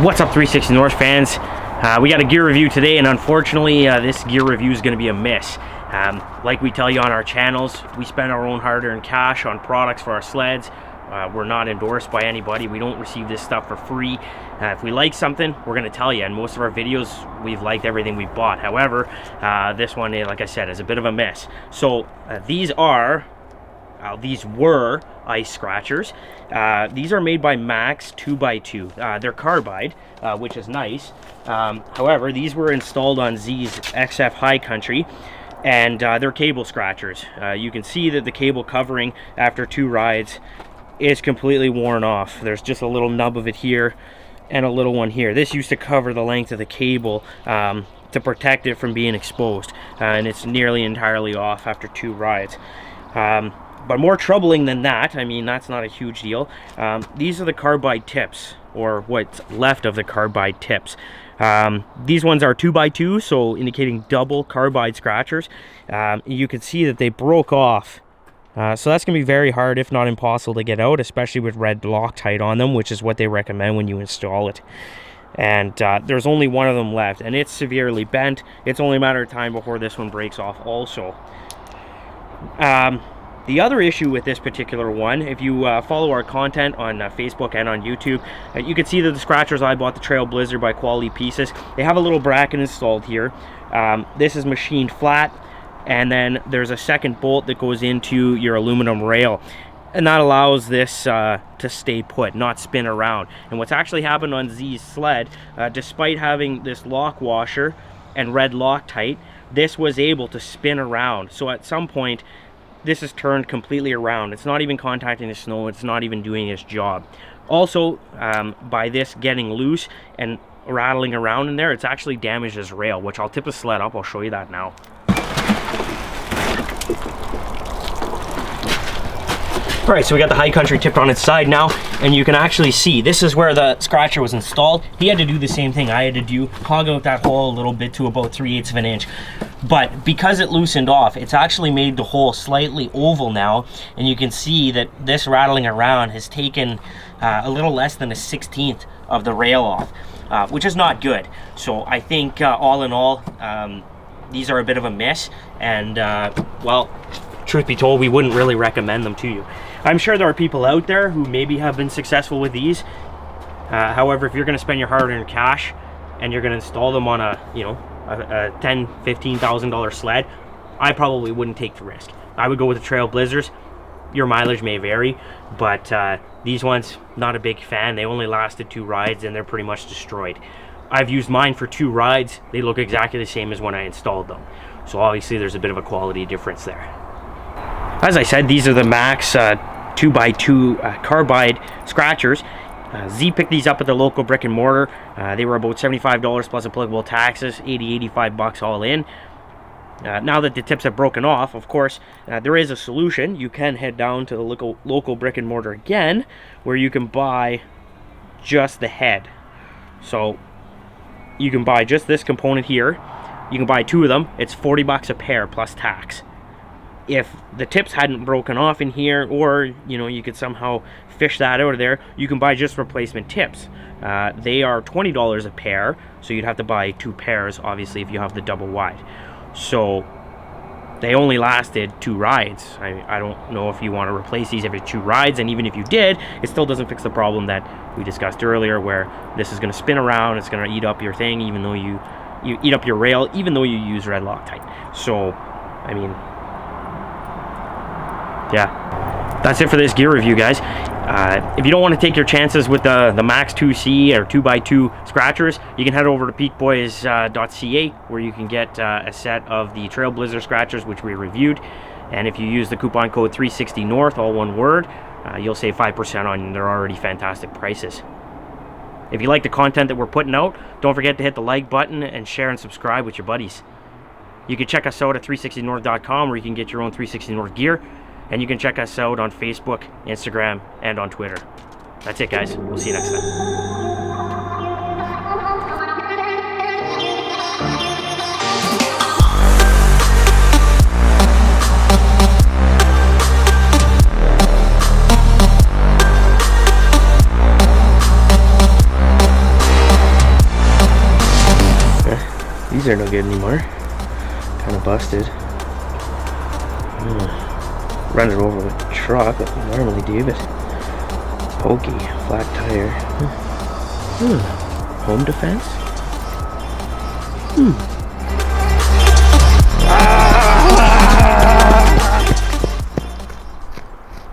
What's up, 360 North fans? We got a gear review today, and unfortunately this gear review is going to be a miss. Like we tell you on our channels, we spend our own hard-earned cash on products for our sleds. We're not endorsed by anybody. We don't receive this stuff for free. If we like something, we're going to tell you, and most of our videos we've liked everything we've bought. However, this one, like I said, is a bit of a mess. So these were ice scratchers. These are made by MAXX 2x2. They're Carbide, which is nice. However, these were installed on Z's XF High Country, and they're cable scratchers. You can see that the cable covering after 2 rides is completely worn off. There's just a little nub of it here and a little one here. This used to cover the length of the cable to protect it from being exposed, and it's nearly entirely off after 2 rides. But more troubling than that, I mean, that's not a huge deal. These are the Carbide tips, or what's left of the Carbide tips. These ones are 2x2, so indicating double Carbide scratchers. You can see that they broke off. So that's going to be very hard, if not impossible, to get out, especially with red Loctite on them, which is what they recommend when you install it. And there's only one of them left, and it's severely bent. It's only a matter of time before this one breaks off also. The other issue with this particular one, if you follow our content on Facebook and on YouTube, you can see that the scratchers I bought, the Trail Blizzard by Quality Pieces, they have a little bracket installed here. This is machined flat, and then there's a second bolt that goes into your aluminum rail, and that allows this to stay put, not spin around. And what's actually happened on Z's sled, despite having this lock washer and red Loctite, this was able to spin around. So at some point, this is turned completely around. It's not even contacting the snow. It's not even doing its job. Also, by this getting loose and rattling around in there, it's actually damaged this rail, which I'll tip the sled up. I'll show you that now. All right, so we got the High Country tipped on its side now, and you can actually see this is where the scratcher was installed. He had to do the same thing I had to do, hog out that hole a little bit to about 3/8 of an inch. But because it loosened off, it's actually made the hole slightly oval now, and you can see that this rattling around has taken a little less than 1/16 of the rail off, which is not good. So I think all in all, these are a bit of a miss, and well, truth be told, we wouldn't really recommend them to you. I'm sure there are people out there who maybe have been successful with these. However, if you're going to spend your hard-earned cash and you're going to install them on a $10,000, $15,000 sled, I probably wouldn't take the risk. I would go with the Trail Blizzards. Your mileage may vary, but these ones, not a big fan. They only lasted 2 rides and they're pretty much destroyed. I've used mine for 2 rides. They look exactly the same as when I installed them. So obviously there's a bit of a quality difference there. As I said, these are the MAXX 2x2 Carbide scratchers. Z picked these up at the local brick and mortar. They were about $75 plus applicable taxes, $85 all in. Now that the tips have broken off, of course, there is a solution. You can head down to the local brick and mortar again, where you can buy just the head. So you can buy just this component here. You can buy 2 of them. It's $40 a pair plus tax. If the tips hadn't broken off in here, or you could somehow fish that out of there, you can buy just replacement tips. They are $20 a pair, so you'd have to buy 2 pairs, obviously, if you have the double wide. So they only lasted 2 rides. I don't know if you want to replace these every 2 rides, and even if you did, it still doesn't fix the problem that we discussed earlier, where this is going to spin around, it's going to eat up your thing, even though you eat up your rail, even though you use red Loctite. So, I mean, yeah, that's it for this gear review, guys. If you don't want to take your chances with the MAXX 2C or 2x2 scratchers, you can head over to peakboys.ca, where you can get a set of the Trail Blizzard scratchers, which we reviewed. And if you use the coupon code 360North, all one word, you'll save 5% on their already fantastic prices. If you like the content that we're putting out, don't forget to hit the like button and share and subscribe with your buddies. You can check us out at 360north.com, where you can get your own 360 North gear. And you can check us out on Facebook, Instagram, and on Twitter. That's it, guys. We'll see you next time. These are no good anymore. Kind of busted. Run it over with the truck like we normally do, but pokey, flat tire. Home defense?